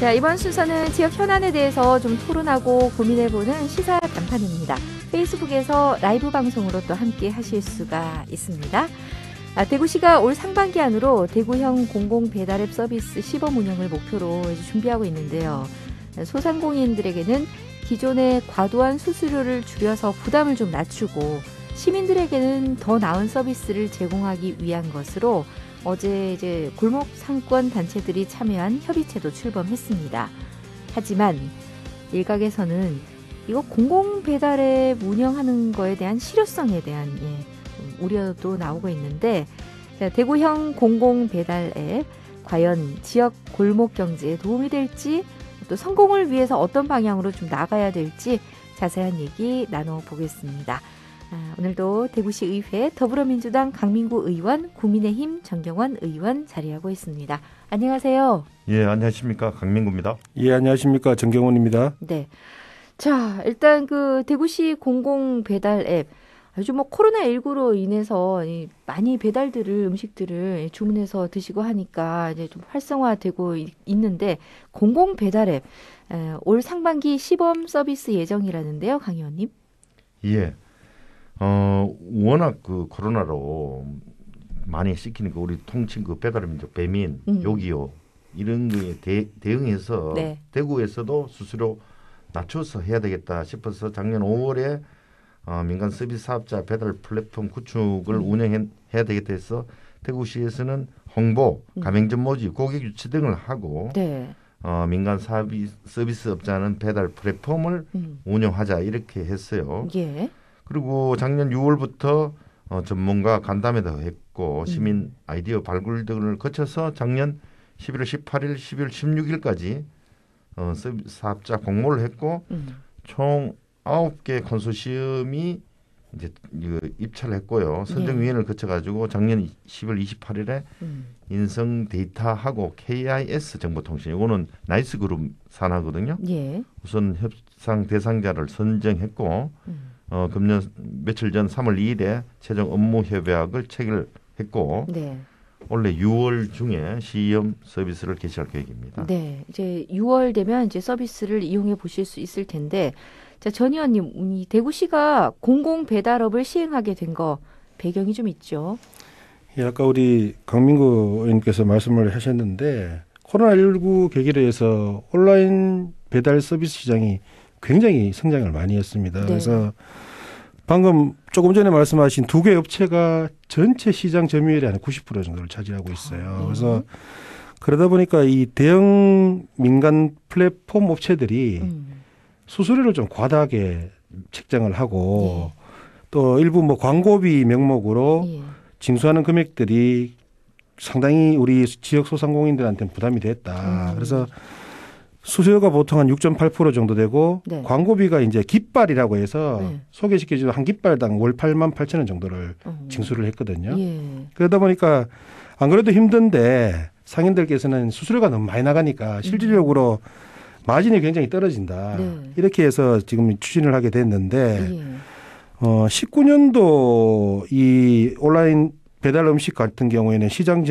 자, 이번 순서는 지역 현안에 대해서 좀 토론하고 고민해보는 시사 단판입니다. 페이스북에서 라이브 방송으로 또 함께 하실 수가 있습니다. 대구시가 올 상반기 안으로 대구형 공공배달앱 서비스 시범 운영을 목표로 준비하고 있는데요. 소상공인들에게는 기존의 과도한 수수료를 줄여서 부담을 좀 낮추고 시민들에게는 더 나은 서비스를 제공하기 위한 것으로 어제 골목 상권 단체들이 참여한 협의체도 출범했습니다. 하지만 일각에서는 이거 공공배달앱 운영하는 거에 대한 실효성에 대한 좀 우려도 나오고 있는데, 자, 대구형 공공배달앱 과연 지역 골목 경제에 도움이 될지, 또 성공을 위해서 어떤 방향으로 좀 나가야 될지 자세한 얘기 나눠보겠습니다. 오늘도 대구시 의회 더불어민주당 강민구 의원, 국민의힘 정경원 의원 자리하고 있습니다. 안녕하세요. 예, 안녕하십니까. 강민구입니다. 예, 안녕하십니까. 정경원입니다. 네. 자, 일단 그 대구시 공공배달 앱, 요즘 코로나19로 인해서 많이 음식들을 주문해서 드시고 하니까 이제 좀 활성화되고 있는데, 공공배달 앱, 올 상반기 시범 서비스 예정이라는데요, 강 의원님? 예. 워낙 그 코로나로 많이 시키니까 우리 통칭 그 배달민족 배민, 요기요 이런 거에 대응해서 네. 대구에서도 수수료 낮춰서 해야 되겠다 싶어서 작년 5월에 민간 서비스 사업자 배달 플랫폼 구축을 운영해야 되겠다 해서 대구시에서는 홍보, 가맹점 모집, 고객 유치 등을 하고 네. 민간 서비스업자는 배달 플랫폼을 운영하자 이렇게 했어요. 예. 그리고 작년 6월부터 전문가 간담회도 했고 시민 아이디어 발굴 등을 거쳐서 작년 11월 18일, 12월 16일까지 서비스 사업자 공모를 했고 총 9개 컨소시엄이 이제 입찰을 했고요. 선정위원회를 거쳐가지고 작년 10월 28일에 인성 데이터하고 KIS 정보통신, 이거는 나이스 그룹 산하거든요. 예. 우선 협상 대상자를 선정했고 금년 며칠 전 3월 2일에 최종 업무 협약을 체결했고 네. 원래 6월 중에 시험 서비스를 개시할 계획입니다. 네, 이제 6월 되면 이제 서비스를 이용해 보실 수 있을 텐데, 자, 전 의원님, 이 대구시가 공공배달업을 시행하게 된 거 배경이 좀 있죠? 예, 아까 우리 강민구 의원님께서 말씀을 하셨는데, 코로나19 계기로 해서 온라인 배달 서비스 시장이 굉장히 성장을 많이 했습니다. 네. 그래서 방금 조금 전에 말씀하신 두 개 업체가 전체 시장 점유율의 한 90% 정도를 차지하고 있어요. 그래서 그러다 보니까 이 대형 민간 플랫폼 업체들이 수수료를 좀 과다하게 책정을 하고 또 일부 광고비 명목으로 징수하는 금액들이 상당히 우리 지역 소상공인들한테는 부담이 됐다. 그래서 수수료가 보통 한 6.8% 정도 되고 네. 광고비가 이제 깃발이라고 해서 소개시켜주는 한 깃발당 월 88,000원 정도를 징수를 했거든요. 예. 그러다 보니까 안 그래도 힘든데 상인들께서는 수수료가 너무 많이 나가니까 실질적으로 마진이 굉장히 떨어진다. 네. 이렇게 해서 지금 추진을 하게 됐는데 19년도 이 온라인 배달 음식 같은 경우에는 시장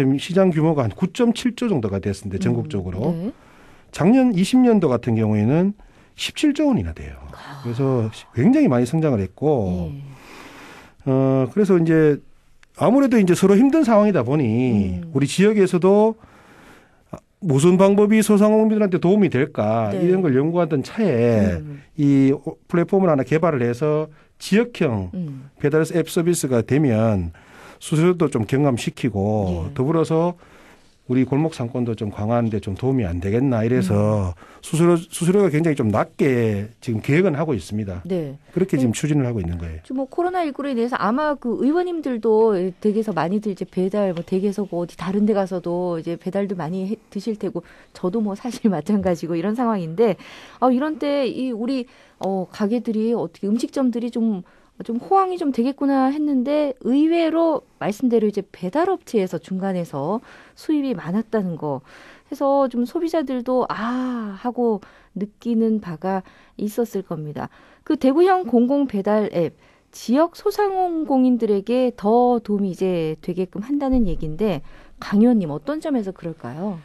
규모가 한 9.7조 정도가 됐습니다. 전국적으로. 네. 작년 20년도 같은 경우에는 17조 원이나 돼요. 그래서 굉장히 많이 성장을 했고, 그래서 이제 아무래도 이제 서로 힘든 상황이다 보니 우리 지역에서도 무슨 방법이 소상공인들한테 도움이 될까 네. 이런 걸 연구하던 차에 이 플랫폼을 하나 개발을 해서 지역형 배달 앱 서비스가 되면 수수료도 좀 경감시키고 더불어서 우리 골목 상권도 좀 강화하는데 좀 도움이 안 되겠나 이래서 수수료가 굉장히 좀 낮게 지금 계획은 하고 있습니다. 네. 그렇게 지금 추진을 하고 있는 거예요. 지금 코로나19로 인해서 아마 그 의원님들도 댁에서 많이들 이제 배달 댁에서 어디 다른 데 가서도 이제 배달도 많이 드실 테고 저도 사실 마찬가지고 이런 상황인데 이런 때 이 우리 가게들이 어떻게 음식점들이 좀 호황이 좀 되겠구나 했는데 의외로 말씀대로 이제 배달업체에서 중간에서 수입이 많았다는 거 해서 좀 소비자들도 하고 느끼는 바가 있었을 겁니다. 그 대구형 공공 배달 앱 지역 소상공인들에게 더 도움이 이제 되게끔 한다는 얘기인데 강 의원님 어떤 점에서 그럴까요?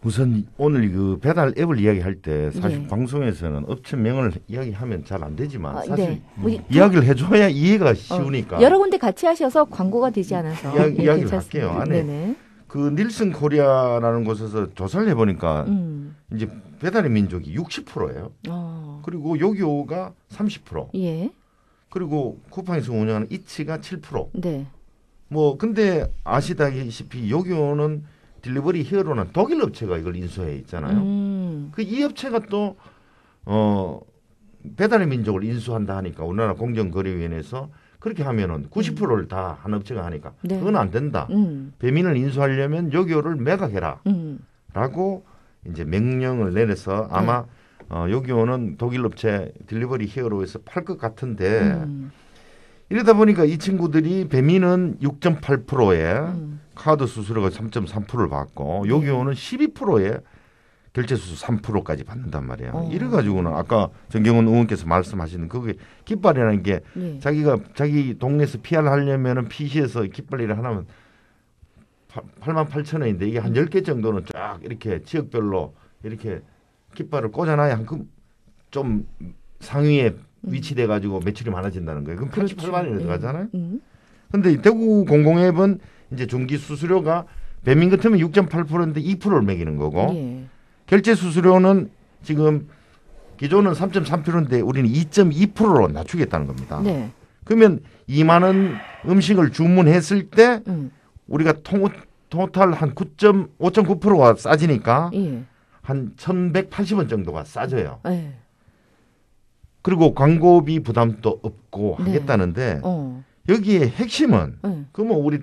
우선 오늘 그 배달 앱을 이야기할 때 사실 예. 방송에서는 업체명을 이야기하면 잘 안 되지만 사실 네. 이야기를 해줘야 이해가 쉬우니까 여러 군데 같이 하셔서 광고가 되지 않아서 이야기를 할게요. 안에 네네. 그 닐슨 코리아라는 곳에서 조사를 해보니까 이제 배달의 민족이 60%예요. 그리고 요기요가 30%. 예. 그리고 쿠팡에서 운영하는 이치가 7%. 네. 뭐 근데 아시다시피 요기요는 딜리버리 히어로는 독일 업체가 이걸 인수해 있잖아요. 그 이 업체가 또 배달의 민족을 인수한다 하니까 우리나라 공정거래위원회에서 그렇게 하면은 90%를 다 한 업체가 하니까 네. 그건 안 된다. 배민을 인수하려면 요기요를 매각해라. 라고 이제 명령을 내려서 아마 요기요는 독일 업체 딜리버리 히어로에서 팔 것 같은데 이러다 보니까 이 친구들이 배민은 6.8%에 카드 수수료가 3.3%를 받고 요기요는 12%에 결제 수수 3%까지 받는단 말이에요. 이래가지고는 아까 정경훈 의원께서 말씀하시는 그게 깃발이라는 게 자기가 자기 동네에서 PR을 하려면은 PC에서 깃발이를 하나면 88,000원인데 이게 한 10개 정도는 쫙 이렇게 지역별로 이렇게 깃발을 꽂아놔야 좀 상위에 위치돼 가지고 매출이 많아진다는 거예요. 그럼 88만 원이 들어가잖아요. 근데 대구 공공앱은 이제 중기 수수료가 배민 같으면 6.8%인데 2%를 매기는 거고 예. 결제 수수료는 지금 기존은 3.3%인데 우리는 2.2%로 낮추겠다는 겁니다. 네. 그러면 2만 원 음식을 주문했을 때 우리가 토탈 한 5.9%가 싸지니까 예. 한 1,180원 정도가 싸져요. 예. 그리고 광고비 부담도 없고 네. 하겠다는데 여기에 핵심은 그러면 우리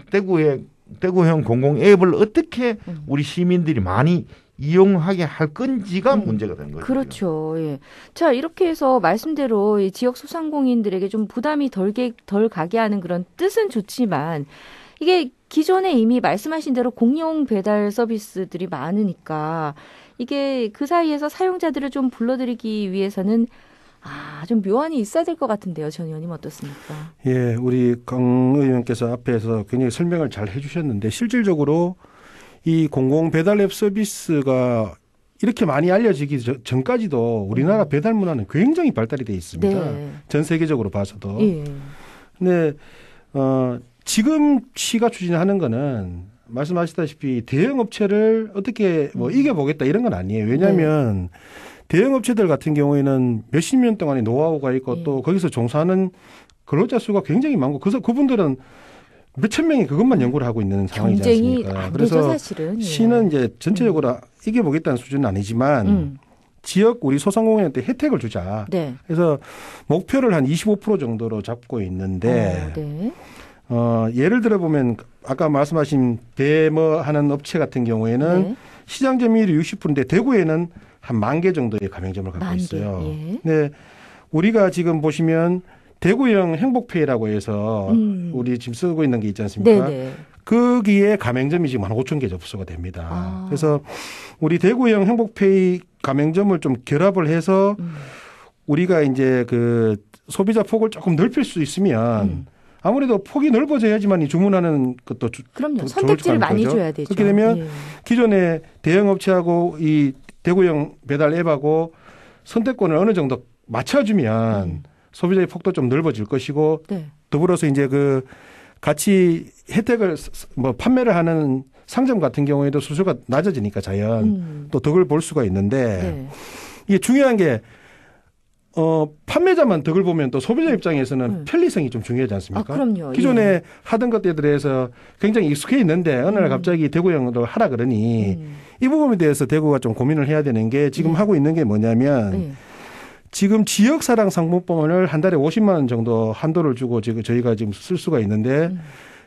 대구형 공공 앱을 어떻게 우리 시민들이 많이 이용하게 할 건지가 문제가 되는 거죠. 그렇죠. 예. 자, 이렇게 해서 말씀대로 이 지역 소상공인들에게 좀 부담이 덜 가게 하는 그런 뜻은 좋지만 이게 기존에 이미 말씀하신 대로 공용 배달 서비스들이 많으니까 이게 그 사이에서 사용자들을 좀 불러들이기 위해서는 좀 묘안이 있어야 될 것 같은데요. 전 의원님 어떻습니까? 예, 우리 강 의원께서 앞에서 굉장히 설명을 잘 해주셨는데 실질적으로 이 공공 배달 앱 서비스가 이렇게 많이 알려지기 전까지도 우리나라 배달 문화는 굉장히 발달이 돼 있습니다. 네. 전 세계적으로 봐서도. 예. 근데 지금 시가 추진하는 거는 말씀하시다시피 대형 업체를 어떻게 뭐 이겨보겠다 이런 건 아니에요. 왜냐하면 대형 업체들 같은 경우에는 몇십 년 동안의 노하우가 있고 또 거기서 종사하는 근로자 수가 굉장히 많고 그래서 그분들은 몇천 명이 그것만 연구를 하고 있는 상황이지 않습니까? 그래서 사실은. 시는 이제 전체적으로 이겨보겠다는 수준은 아니지만 지역 우리 소상공인한테 혜택을 주자. 네. 그래서 목표를 한 25% 정도로 잡고 있는데 네. 예를 들어 보면 아까 말씀하신 배뭐 하는 업체 같은 경우에는 네. 시장 점유율이 60%인데 대구에는 한 10,000개 정도의 가맹점을 갖고 있어요. 예. 네, 우리가 지금 보시면 대구형 행복페이라고 해서 우리 지금 쓰고 있는 게 있지 않습니까? 네네. 거기에 가맹점이 지금 한 5,000개 접수가 됩니다. 그래서 우리 대구형 행복페이 가맹점을 좀 결합을 해서 우리가 이제 그 소비자 폭을 조금 넓힐 수 있으면 아무래도 폭이 넓어져야지만 이 주문하는 것도 그럼요. 선택지를 많이 거죠. 줘야 되죠. 그렇게 되면 기존의 대형 업체하고 이 대구형 배달 앱하고 선택권을 어느 정도 맞춰주면 소비자의 폭도 좀 넓어질 것이고 더불어서 이제 그 같이 혜택을 뭐 판매를 하는 상점 같은 경우에도 수수료가 낮아지니까 또 덕을 볼 수가 있는데 이게 중요한 게 판매자만 덕을 보면 또 소비자 입장에서는 편리성이 좀 중요하지 않습니까? 그럼요. 기존에 하던 것들에 대해서 굉장히 익숙해 있는데 어느 날 갑자기 대구형으로 하라 그러니 이 부분에 대해서 대구가 좀 고민을 해야 되는 게 지금 하고 있는 게 뭐냐면 지금 지역사랑 상품권을 한 달에 50만 원 정도 한도를 주고 지금 저희가 지금 쓸 수가 있는데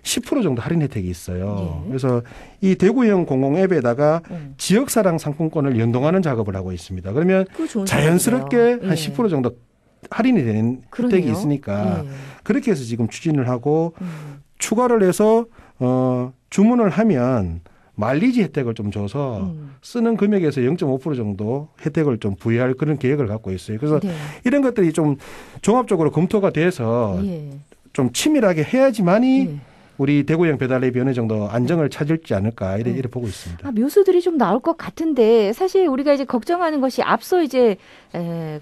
10% 정도 할인 혜택이 있어요. 그래서 이 대구형 공공 앱에다가 지역사랑 상품권을 연동하는 작업을 하고 있습니다. 그러면 자연스럽게 한 10% 정도 할인이 되는 혜택이 있으니까 그렇게 해서 지금 추진을 하고 추가를 해서 주문을 하면 마일리지 혜택을 좀 줘서 쓰는 금액에서 0.5% 정도 혜택을 좀 부여할 그런 계획을 갖고 있어요. 그래서 이런 것들이 좀 종합적으로 검토가 돼서 좀 치밀하게 해야지만이 우리 대구형 배달앱이 어느 정도 안정을 찾을지 않을까 이래 보고 있습니다. 묘수들이 좀 나올 것 같은데 사실 우리가 이제 걱정하는 것이 앞서 이제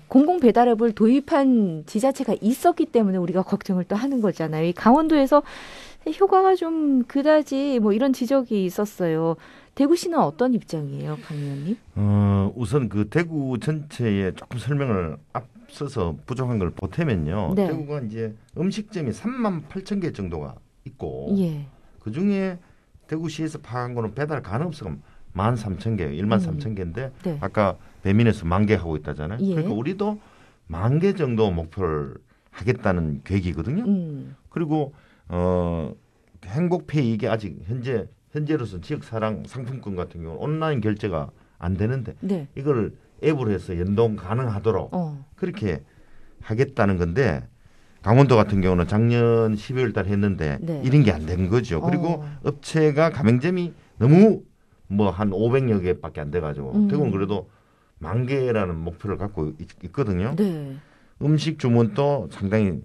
공공 배달앱을 도입한 지자체가 있었기 때문에 우리가 걱정을 또 하는 거잖아요. 이 강원도에서 효과가 좀 그다지 뭐 이런 지적이 있었어요. 대구시는 어떤 입장이에요, 강 의원님? 우선 그 대구 전체에 조금 설명을 앞서서 부족한 걸 보태면요. 네. 대구가 이제 음식점이 38,000개 정도가 있고 예. 그중에 대구시에서 파악한 거는 배달 가능성은 13,000개, 13,000개인데 네. 아까 배민에서 10,000개 하고 있다잖아요. 예. 그러니까 우리도 10,000개 정도 목표를 하겠다는 계획이거든요. 그리고 행복페이 이게 아직 현재로서 지역사랑 상품권 같은 경우는 온라인 결제가 안 되는데 네. 이걸 앱으로 해서 연동 가능하도록 그렇게 하겠다는 건데 강원도 같은 경우는 작년 12월 달 했는데 네. 이런 게 안 된 거죠. 그리고 업체가 가맹점이 너무 뭐 한 500여 개밖에 안 돼가지고 대구는 그래도 10,000개라는 목표를 갖고 있거든요. 네. 음식 주문도 상당히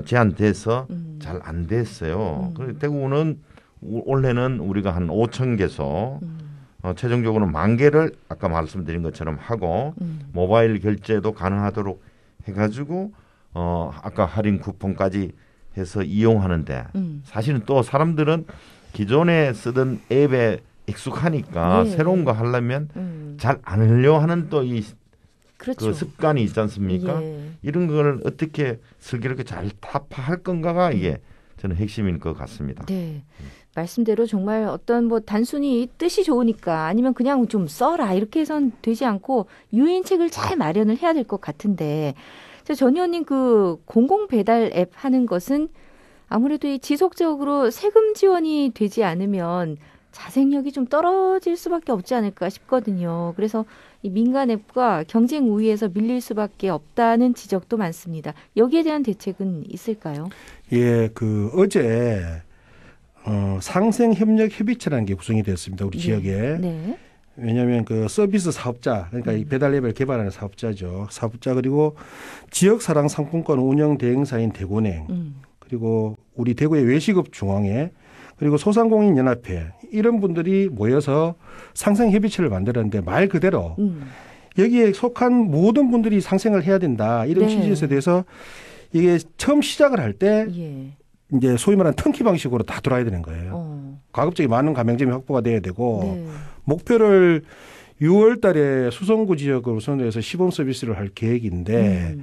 제한돼서 잘 안 됐어요. 그래서 대구는 올해는 우리가 한 5,000개소 최종적으로는 10,000개를 아까 말씀드린 것처럼 하고 모바일 결제도 가능하도록 해가지고 아까 할인 쿠폰까지 해서 이용하는데 사실은 또 사람들은 기존에 쓰던 앱에 익숙하니까 네. 새로운 거 하려면 잘 안 하려 하는 또 이 그렇죠. 그 습관이 있지 않습니까? 예. 이런 걸 어떻게 슬기롭게 잘 타파할 건가가 이게 저는 핵심인 것 같습니다. 네. 말씀대로 정말 어떤 뭐 단순히 뜻이 좋으니까 아니면 그냥 좀 써라 이렇게 해선 되지 않고 유인책을 잘 마련을 해야 될 것 같은데 전 의원님 그 공공 배달 앱 하는 것은 아무래도 이 지속적으로 세금 지원이 되지 않으면 자생력이 좀 떨어질 수밖에 없지 않을까 싶거든요. 그래서 이 민간 앱과 경쟁 우위에서 밀릴 수밖에 없다는 지적도 많습니다. 여기에 대한 대책은 있을까요? 예, 그 어제 상생협력협의체라는 게 구성이 됐습니다. 우리 지역에. 네. 왜냐하면 그 서비스 사업자, 그러니까 이 배달 앱을 개발하는 사업자죠. 사업자 그리고 지역사랑 상품권 운영 대행사인 대구은행, 그리고 우리 대구의 외식업 중앙회, 그리고 소상공인연합회 이런 분들이 모여서 상생협의체를 만들었는데 말 그대로 여기에 속한 모든 분들이 상생을 해야 된다. 이런 네. 취지에 대해서 이게 처음 시작을 할 때 예. 이제 소위 말하는 턴키 방식으로 다 돌아야 되는 거예요. 가급적이 많은 가맹점이 확보가 돼야 되고 네. 목표를 6월 달에 수성구 지역을 우선으로 해서 시범 서비스를 할 계획인데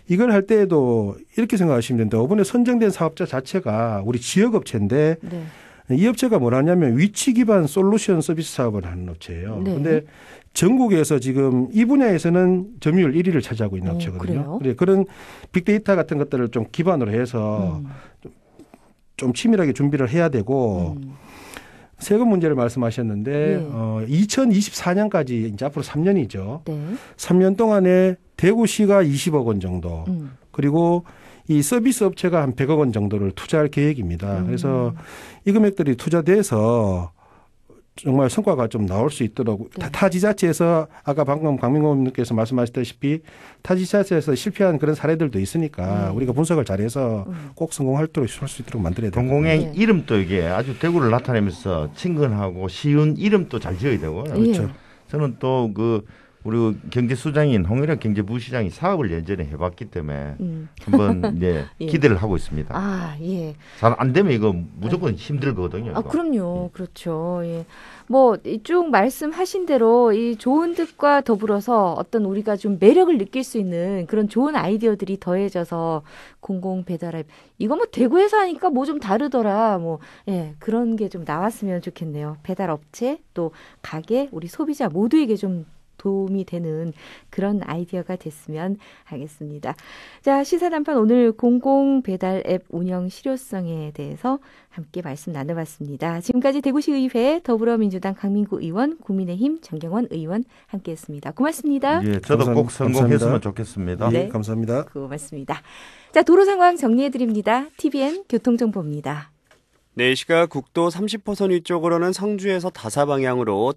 이걸 할 때에도 이렇게 생각하시면 됩니다. 이번에 선정된 사업자 자체가 우리 지역업체인데 네. 이 업체가 뭐라냐면 위치 기반 솔루션 서비스 사업을 하는 업체예요. 그런데 네. 전국에서 지금 이 분야에서는 점유율 1위를 차지하고 있는 업체거든요. 그래요? 그런 빅데이터 같은 것들을 좀 기반으로 해서 좀 치밀하게 준비를 해야 되고 세금 문제를 말씀하셨는데 2024년까지 이제 앞으로 3년이죠. 네. 3년 동안에 대구시가 20억 원 정도 그리고 이 서비스 업체가 한 100억 원 정도를 투자할 계획입니다. 그래서 이 금액들이 투자돼서 정말 성과가 좀 나올 수 있도록 네. 타 지자체에서 아까 방금 강민구 의원님께서 말씀하셨다시피 타 지자체에서 실패한 그런 사례들도 있으니까 우리가 분석을 잘해서 꼭 성공할 수 있도록 만들어야 됩니다. 공공의 네. 이름도 이게 아주 대구를 나타내면서 친근하고 쉬운 이름도 잘 지어야 되고요. 그렇죠. 저는 또 그 우리 경제수장인 홍일학 경제부시장이 사업을 예전에 해봤기 때문에 한번 이제 예. 기대를 하고 있습니다. 아, 예. 잘 안 되면 이거 무조건 힘들거든요. 아, 이거. 그럼요. 그렇죠. 예. 뭐, 쭉 말씀하신 대로 이 좋은 뜻과 더불어서 어떤 우리가 좀 매력을 느낄 수 있는 그런 좋은 아이디어들이 더해져서 공공 배달앱. 이거 뭐 대구에서 하니까 뭐 좀 다르더라. 뭐, 예. 그런 게 좀 나왔으면 좋겠네요. 배달업체 또 가게 우리 소비자 모두에게 좀 도움이 되는 그런 아이디어가 됐으면 하겠습니다. 자, 시사단판 오늘 공공 배달 앱 운영 실효성에 대해서 함께 말씀 나눠봤습니다. 지금까지 대구시의회 더불어민주당 강민구 의원, 국민의힘 정경원 의원 함께했습니다. 고맙습니다. 예, 저도 꼭 성공했으면 좋겠습니다. 네, 네. 감사합니다. 고맙습니다. 자, 도로 상황 정리해드립니다. TVN 교통정보입니다. 네, 이 시각 국도 30호선 위쪽으로는 성주에서 다사 방향으로